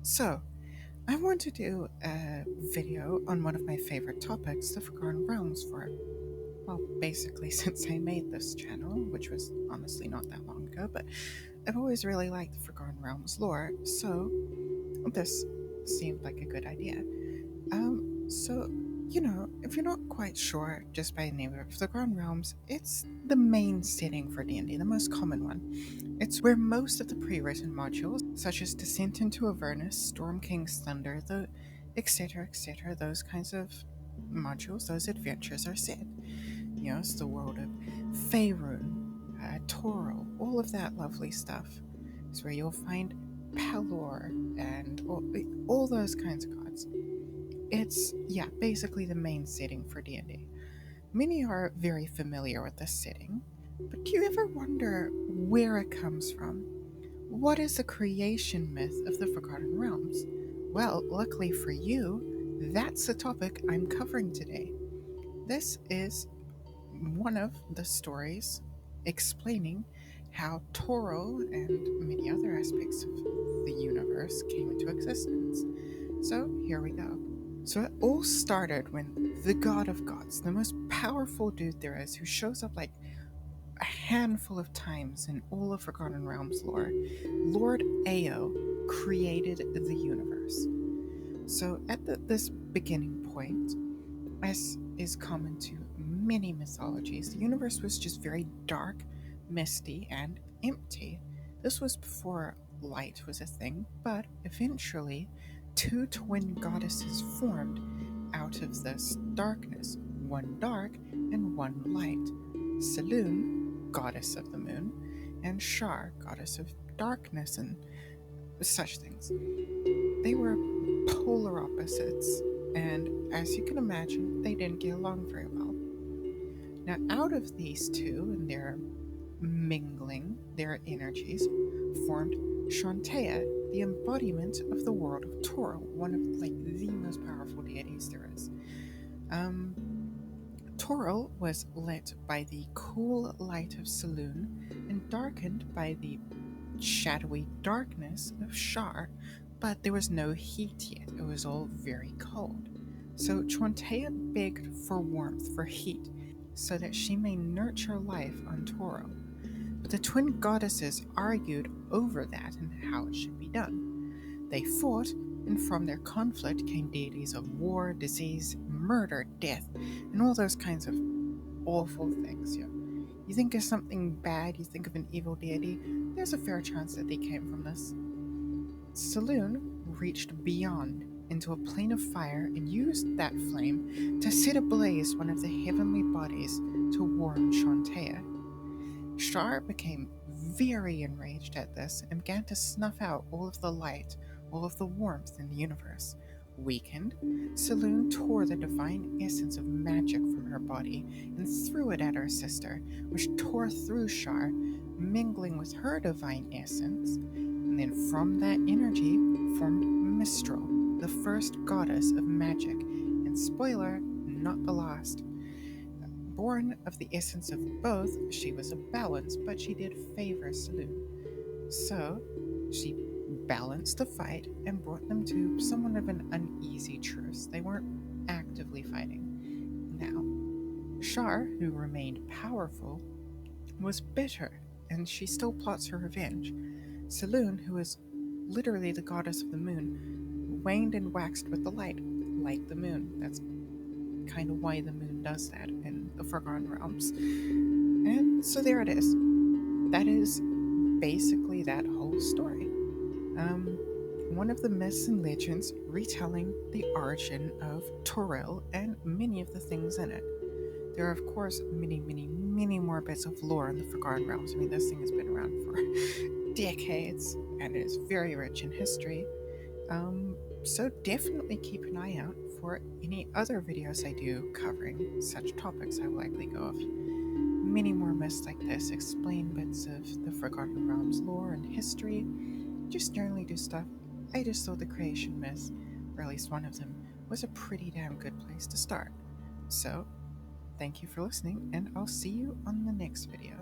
So, I want to do a video on one of my favorite topics, the Forgotten Realms, basically since I made this channel, which was honestly not that long ago, but I've always really liked the Forgotten Realms lore, so this seemed like a good idea. If you're not quite sure just by the name of the Forgotten Realms, it's the main setting for D&D, the most common one. It's where most of the pre-written modules, such as Descent into Avernus, Storm King's Thunder, etc., those kinds of modules, those adventures are set. It's the world of Faerun, Toril, all of that lovely stuff. It's where you'll find Pelor and all those kinds of gods. It's, basically the main setting for D&D. Many are very familiar with this setting, but do you ever wonder where it comes from? What is the creation myth of the Forgotten Realms? Well, luckily for you, that's the topic I'm covering today. This is one of the stories explaining how Toril and many other aspects of the universe came into existence. So here we go. So it all started when the God of Gods, the most powerful dude there is, who shows up like a handful of times in all of Forgotten Realms lore, Lord Ao created the universe. So at this beginning point, as is common to many mythologies, the universe was just very dark, misty, and empty. This was before light was a thing, but eventually two twin goddesses formed out of this darkness, one dark and one light. Selûne, goddess of the moon, and Shar, goddess of darkness and such things. They were polar opposites, and as you can imagine, they didn't get along very well. Now, out of these two and their mingling, their energies formed Shantaea, the embodiment of the world of Toril, one of the most powerful deities there is. Toril was lit by the cool light of Selûne and darkened by the shadowy darkness of Shar, but there was no heat yet. It was all very cold. So Shantaea begged for warmth, for heat, so that she may nurture life on Toril. But the twin goddesses argued over that and how it should be done. They fought, and from their conflict came deities of war, disease, murder, death, and all those kinds of awful things. You think of something bad, you think of an evil deity, there's a fair chance that they came from this. Selûne reached beyond into a plane of fire and used that flame to set ablaze one of the heavenly bodies to warm Shantaea. Shar became very enraged at this and began to snuff out all of the light, all of the warmth in the universe. Weakened, Selûne tore the divine essence of magic from her body and threw it at her sister, which tore through Shar, mingling with her divine essence, and then from that energy formed Mistral, the first goddess of magic, and spoiler, not the last. Born of the essence of both, she was a balance, but she did favor Selûne. So, she balanced the fight and brought them to somewhat of an uneasy truce. They weren't actively fighting. Now, Shar, who remained powerful, was bitter, and she still plots her revenge. Selûne, who is literally the goddess of the moon, waned and waxed with the light, like the moon. That's kind of why the moon does that in the Forgotten Realms. And so there it is. That is basically that whole story. One of the myths and legends retelling the origin of Toril and many of the things in it. There are, of course, many more bits of lore in the Forgotten Realms. I mean, this thing has been around for decades and is very rich in history. So definitely keep an eye out for any other videos I do covering such topics. I will likely go of many more myths like this, explain bits of the Forgotten Realms lore and history, just generally do stuff. I just thought the creation myth, or at least one of them, was a pretty damn good place to start. So, thank you for listening, and I'll see you on the next video.